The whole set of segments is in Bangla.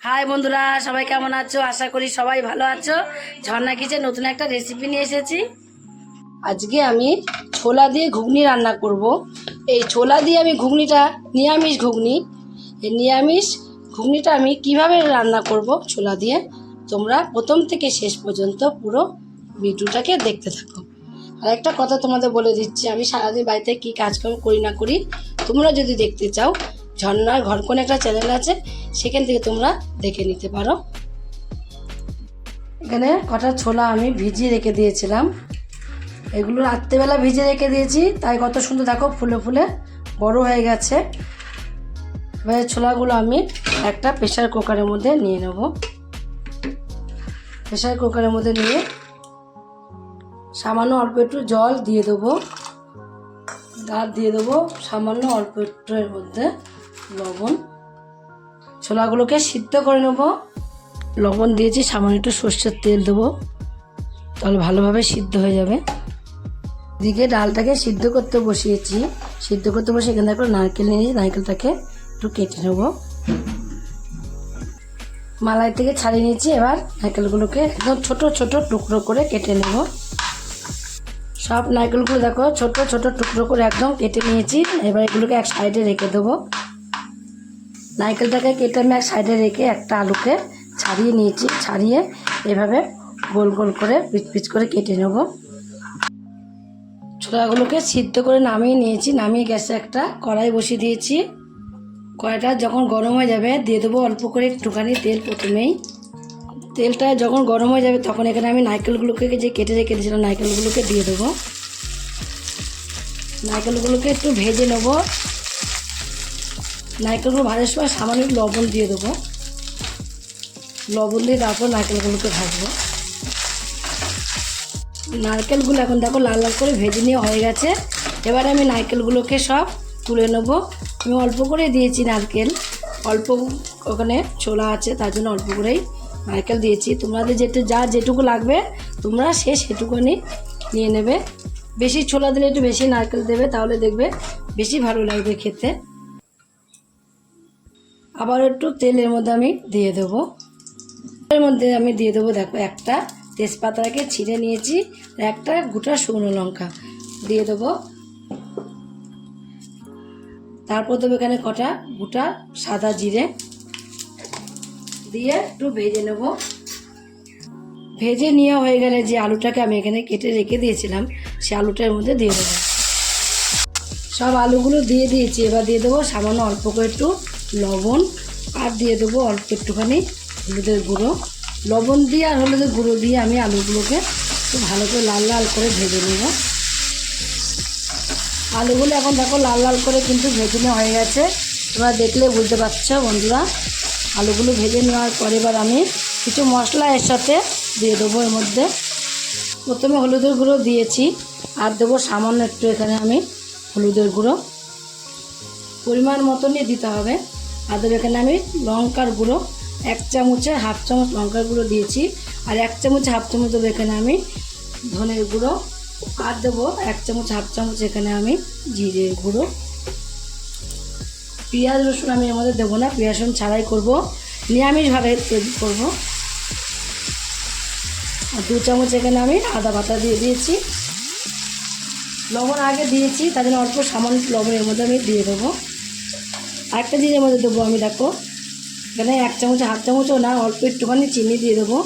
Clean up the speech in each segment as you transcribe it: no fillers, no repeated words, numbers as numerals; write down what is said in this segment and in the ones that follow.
হাই বন্ধুরা, সবাই কেমন আছো? আশা করি সবাই ভালো আছো। ঝর্ণা কিচেন নতুন একটা রেসিপি নিয়ে এসেছি। আজকে আমি ছোলা দিয়ে ঘুগনি রান্না করব। এই ছোলা দিয়ে আমি ঘুগনিটা নিরামিষ ঘুগনি, এই নিরামিষ ঘুগনিটা আমি কিভাবে রান্না করব ছোলা দিয়ে, তোমরা প্রথম থেকে শেষ পর্যন্ত পুরো ভিডিওটাকে দেখতে থাকো। আর একটা কথা তোমাদের বলে দিচ্ছি, আমি সারাদিন বাড়িতে কী কাজকর্ম করি না করি, তোমরা যদি দেখতে চাও ঝর্ণার ঘর কোন একটা চ্যানেল আছে, সেখান থেকে তোমরা দেখে নিতে পারো। এখানে কটা ছোলা আমি ভিজিয়ে রেখে দিয়েছিলাম, এগুলো রাত্রেবেলা ভিজিয়ে রেখে দিয়েছি, তাই কত সুন্দর দেখো ফুলে ফুলে বড় হয়ে গেছে। এবার ছোলাগুলো আমি একটা প্রেসার কুকারের মধ্যে নিয়ে নেব। প্রেসার কুকারের মধ্যে নিয়ে সামান্য অল্প একটু জল দিয়ে দেবো, আর দিয়ে দেবো সামান্য অল্প একটু এর মধ্যে লবণ। ছোলাগুলোকে সিদ্ধ করে নেব। লবণ দিয়েছি, সামান্য একটু সর্ষের তেল দেবো, তাহলে ভালোভাবে সিদ্ধ হয়ে যাবে। এদিকে ডালটাকে সিদ্ধ করতে বসিয়েছি, সিদ্ধ করতে বসে এখানে দেখো নারকেল নিয়েছি, নারকেলটাকে একটু কেটে নেব। মালাই থেকে ছাড়িয়ে নিয়েছি, এবার নারকেলগুলোকে একদম ছোট ছোট টুকরো করে কেটে নেব। সব নারকেলগুলো দেখো ছোট ছোট টুকরো করে একদম কেটে নিয়েছি। এবার এগুলোকে এক সাইডে রেখে দেবো। নারকেলটাকে কেটে আমি এক সাইডে রেখে একটা আলুকে ছাড়িয়ে নিয়েছি, ছাড়িয়ে এভাবে গোল গোল করে পিচ পিচ করে কেটে নেব। ছোলাগুলোকে সিদ্ধ করে নামিয়ে নিয়েছি, নামিয়ে গ্যাসে একটা কড়াই বসিয়ে দিয়েছি। কড়াইটা যখন গরম হয়ে যাবে দিয়ে দেবো অল্প করে একটুখানি তেল। প্রথমেই তেলটা যখন গরম হয়ে যাবে তখন এখানে আমি নারকেলগুলোকে যে কেটে রেখে দিয়েছিলাম নারকেলগুলোকে দিয়ে দেবো। নারকেলগুলোকে একটু ভেজে নেব। নারকেলগুলো ভাজার সময় সামান্য লবণ দিয়ে দেবো, লবণ দিয়ে তারপর নারকেলগুলোকে ভাজবো। নারকেলগুলো এখন দেখো লাল লাল করে ভেজে নেওয়া হয়ে গেছে। এবার আমি নারকেলগুলোকে সব তুলে নেব। আমি অল্প করে দিয়েছি নারকেল, অল্প ওখানে ছোলা আছে তার জন্য অল্প করেই নারকেল দিয়েছি। তোমাদের যেটুকু লাগবে তোমরা সেটুকুনি নিয়ে নেবে। বেশি ছোলা দিলে একটু বেশি নারকেল দেবে, তাহলে দেখবে বেশি ভালো লাগবে খেতে। আবার একটু তেলের মধ্যে আমি দিয়ে দেবো। এর মধ্যে আমি দিয়ে দেবো দেখো একটা তেজপাতাকে ছিঁড়ে নিয়েছি, একটা গোটা শুকনো লঙ্কা দিয়ে দেবো। তারপর দেবো এখানে কটা গোটা সাদা জিরে দিয়ে একটু ভেজে নেব। ভেজে নেওয়া হয়ে গেলে যে আলুটাকে আমি এখানে কেটে রেখে দিয়েছিলাম সে আলুটার মধ্যে দিয়ে দেবো। সব আলুগুলো দিয়ে দিয়েছি। এবার দিয়ে দেবো সামান্য অল্প করে একটু লবণ, আর দিয়ে দেবো অল্প একটুখানি হলুদের গুঁড়ো। লবণ দিয়ে আর হলুদের গুঁড়ো দিয়ে আমি আলুগুলোকে একটু ভালো করে লাল লাল করে ভেজে নেব। আলুগুলো এখন দেখো লাল লাল করে কিন্তু ভেজে নেওয়া হয়ে গেছে। তোমরা দেখলে বুঝতে পারছো বন্ধুরা। আলুগুলো ভেজে নেওয়ার পরে এবার আমি কিছু মশলা এর সাথে দিয়ে দেবো। এর মধ্যে প্রথমে হলুদের গুঁড়ো দিয়েছি, আর দেবো সামান্য একটু এখানে আমি হলুদের গুঁড়ো, পরিমাণ মতনই দিতে হবে। আর দেবো এখানে আমি লঙ্কার গুঁড়ো, 1 চামচে হাফ চামচ লঙ্কার গুঁড়ো দিয়েছি, আর 1 চামচে হাফ চামচ দেবো এখানে আমি ধনের গুঁড়ো, আর দেবো 1 চামচ হাফ চামচ এখানে আমি জিরের গুঁড়ো। পেঁয়াজ রসুন আমি এর মধ্যে দেবো না, পেঁয়াজ রসুন ছাড়াই করবো, নিরামিষভাবে করবো। আর 2 চামচ এখানে আমি আদা বাটা দিয়ে দিয়েছি। লবণ আগে দিয়েছি, তার জন্য অল্প সামান্য লবণ এর মধ্যে আমি দিয়ে দেবো। আরেকটা জিনিসের মধ্যে দেবো আমি দেখো এখানে 1 চামচ হাফ চামচও না, অল্প একটুখানি চিনি দিয়ে দেবো।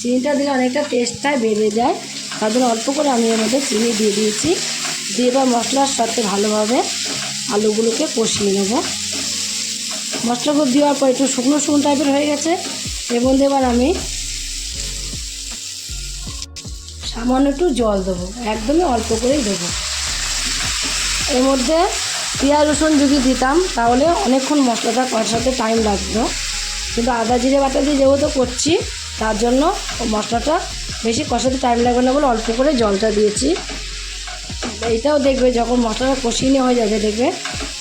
চিনিটা দিলে অনেকটা টেস্টটা বেড়ে যায়, তার জন্য অল্প করে আমি এর মধ্যে চিনি দিয়ে দিয়েছি। দিয়ে এবার মশলার সাথে ভালোভাবে আলুগুলোকে কষিয়ে নেব। মশলাগুলো দেওয়ার পর একটু শুকনো শুকনো টাইপের হয়ে গেছে। এর মধ্যে এবার আমি সামান্য একটু জল দেবো, একদমই অল্প করেই দেবো। এর মধ্যে পেঁয়াজ রসুন যদি দিতাম তাহলে অনেকক্ষণ মশলাটা কষাতে টাইম লাগতো, কিন্তু আদা জিরে বাটা দিয়ে যেহেতু করছি তার জন্য মশলাটা বেশি কষাতে টাইম লাগবে না বলে অল্প করে জলটা দিয়েছি। এইটাও দেখবে যখন মশলাটা কষিয়ে নেওয়া হয়ে যাবে, দেখবে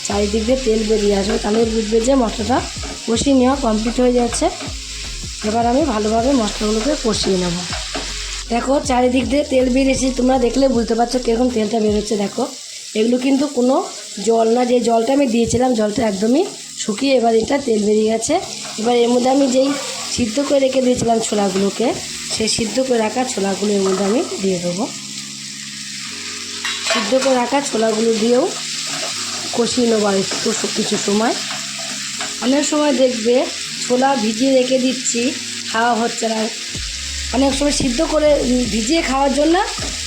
চারিদিক দিয়ে তেল বেরিয়ে আসবে, তাহলে বুঝবে যে মশলাটা কষিয়ে নেওয়া কমপ্লিট হয়ে যাচ্ছে। এবার আমি ভালোভাবে মশলাগুলোকে কষিয়ে নেব। দেখো চারিদিক দিয়ে তেল বেরিয়েছে, তোমরা দেখলে বুঝতে পারছো কীরকম তেলটা বেরোচ্ছে। দেখো এগুলো কিন্তু কোনো জল না, যে জলটা আমি দিয়েছিলাম জলটা একদমই শুকিয়ে এবার এটা তেল বেরিয়ে গেছে। এবার এর মধ্যে আমি যেই সিদ্ধ করে রেখে দিয়েছিলাম ছোলাগুলোকে, সেই সিদ্ধ করে রাখা ছোলাগুলো এর মধ্যে আমি দিয়ে দেবো। সিদ্ধ করে রাখা ছোলাগুলো দিয়েও কষিয়ে নেবো আর একটু কিছু সময়। অনেক সময় দেখবে ছোলা ভিজিয়ে রেখে দিচ্ছি, খাওয়া হচ্ছে না। অনেক সময় সিদ্ধ করে ভিজিয়ে খাওয়ার জন্য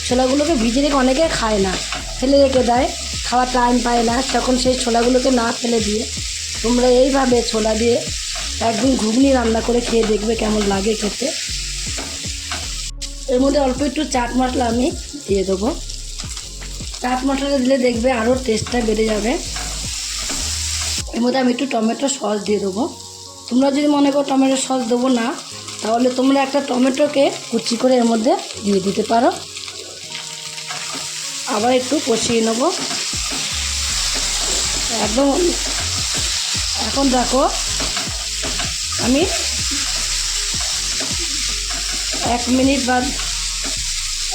ছোলাগুলোকে ভিজিয়ে রেখে অনেকে খায় না, ফেলে রেখে দেয়, খাওয়ার টাইম পায় না, তখন সেই ছোলাগুলোকে না ফেলে দিয়ে তোমরা এইভাবে ছোলা দিয়ে একদিন ঘুগনি রান্না করে খেয়ে দেখবে কেমন লাগে খেতে। এর মধ্যে অল্প একটু চাট মশলা আমি দিয়ে দেবো। চাট মশলা দিলে দেখবে আরও টেস্টটা বেড়ে যাবে। এর মধ্যে আমি একটু টমেটো সস দিয়ে দেবো। তোমরা যদি মনে করো টমেটো সস দেবো না, তাহলে তোমরা একটা টমেটোকে কুচি করে এর মধ্যে দিয়ে দিতে পারো। আবার একটু কষিয়ে নেব একদম। এখন দেখো আমি 1 মিনিট বাদ,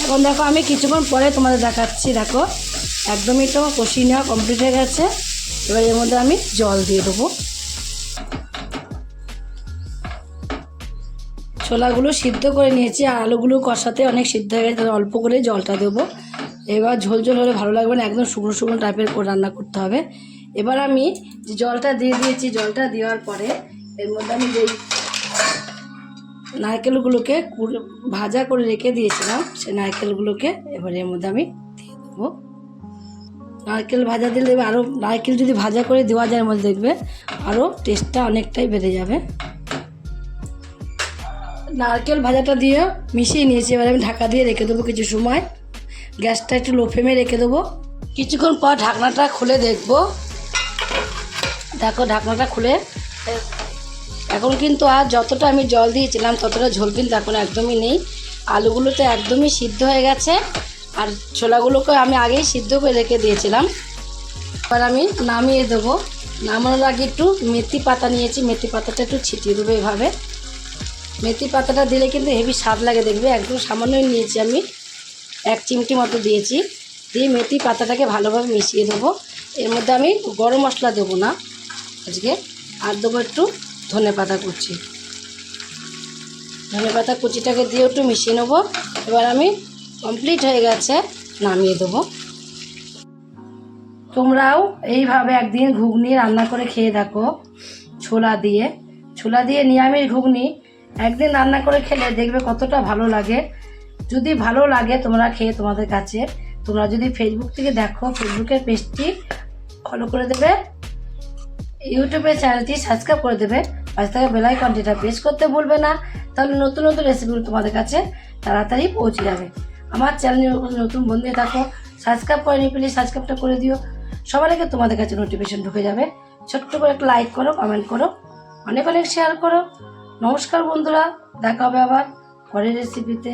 এখন দেখো আমি কিছুক্ষণ পরে তোমাদের দেখাচ্ছি। দেখো একদমই তো কষিয়ে নেওয়া কমপ্লিট হয়ে গেছে। এবার এর মধ্যে আমি জল দিয়ে দেবো। ছোলাগুলো সিদ্ধ করে নিয়েছি আর আলুগুলো কষাতে অনেক সিদ্ধ হয়ে গেছে, অল্প করে জলটা দেবো। এবার ঝোল ঝোল হলে ভালো লাগবে না, একদম শুকনো শুকনো টাইপের করে রান্না করতে হবে। এবার আমি যে জলটা দিয়ে দিয়েছি, জলটা দেওয়ার পরে এর মধ্যে আমি যেই নারকেলগুলোকে ভাজা করে রেখে দিয়েছিলাম, সেই নারকেলগুলোকে এবার এর মধ্যে আমি দিয়ে দেবো। নারকেল ভাজা দিলে আরও, নারকেল যদি ভাজা করে দেওয়া যায় এর মধ্যে দেখবে আরও টেস্টটা অনেকটাই বেড়ে যাবে। নারকেল ভাজাটা দিয়ে মিশিয়ে নিয়েছি। এবার আমি ঢাকা দিয়ে রেখে দেবো কিছু সময়। গ্যাসটা একটু লো ফ্লেমে রেখে দেবো। কিছুক্ষণ পর ঢাকনাটা খুলে দেখবো। দেখো ঢাকনাটা খুলে এখন কিন্তু আর যতটা আমি জল দিয়েছিলাম ততটা ঝোল কিন্তু এখন একদমই নেই। আলুগুলো তো একদমই সিদ্ধ হয়ে গেছে আর ছোলাগুলোকে আমি আগেই সিদ্ধ করে রেখে দিয়েছিলাম। এবার আমি নামিয়ে দেবো। নামানোর আগে একটু মেথি পাতা নিয়েছি, মেথি পাতাটা একটু ছিটিয়ে দেবো এভাবে। মেথি পাতাটা দিলে কিন্তু হেভি স্বাদ লাগে দেখবে। একদম সামান্যই নিয়েছি আমি, 1 চিমটি মতো দিয়েছি। দিয়ে মেথি পাতাটাকে ভালোভাবে মিশিয়ে দেবো। এর মধ্যে আমি গরম মশলা দেবো না আজকে, আর দেবো একটু ধনেপাতা কুচি। ধনেপাতা কুচিটাকে দিয়ে একটু মিশিয়ে নেবো। এবার আমি কমপ্লিট হয়ে গেছে, নামিয়ে দেবো। তোমরাও এইভাবে একদিন ঘুগনি রান্না করে খেয়ে দেখো। ছোলা দিয়ে নিরামিষ ঘুগনি একদিন রান্না করে খেলে দেখবে কতটা ভালো লাগে। যদি ভালো লাগে তোমরা খেয়ে তোমাদের কাছে, তোমরা যদি ফেসবুক থেকে দেখো, ফেসবুকের পেজটি ফলো করে দেবে, ইউটিউবের চ্যানেলটি সাবস্ক্রাইব করে দেবে, পাশে থাকা বেল আইকনটিটা প্রেস করতে ভুলবে না। তাহলে নতুন নতুন রেসিপিগুলো তোমাদের কাছে তাড়াতাড়ি পৌঁছে যাবে। আমার চ্যানেলে নতুন বন্ধু থাকো, সাবস্ক্রাইব করেনি প্লিজ সাবস্ক্রাইবটা করে দিও। সবার আগে তোমাদের কাছে নোটিফিকেশন ঢুকে যাবে। ছোট্ট করে একটা লাইক করো, কমেন্ট করো, অনেক অনেক শেয়ার করো। নমস্কার বন্ধুরা, দেখা হবে আবার পরের রেসিপিতে।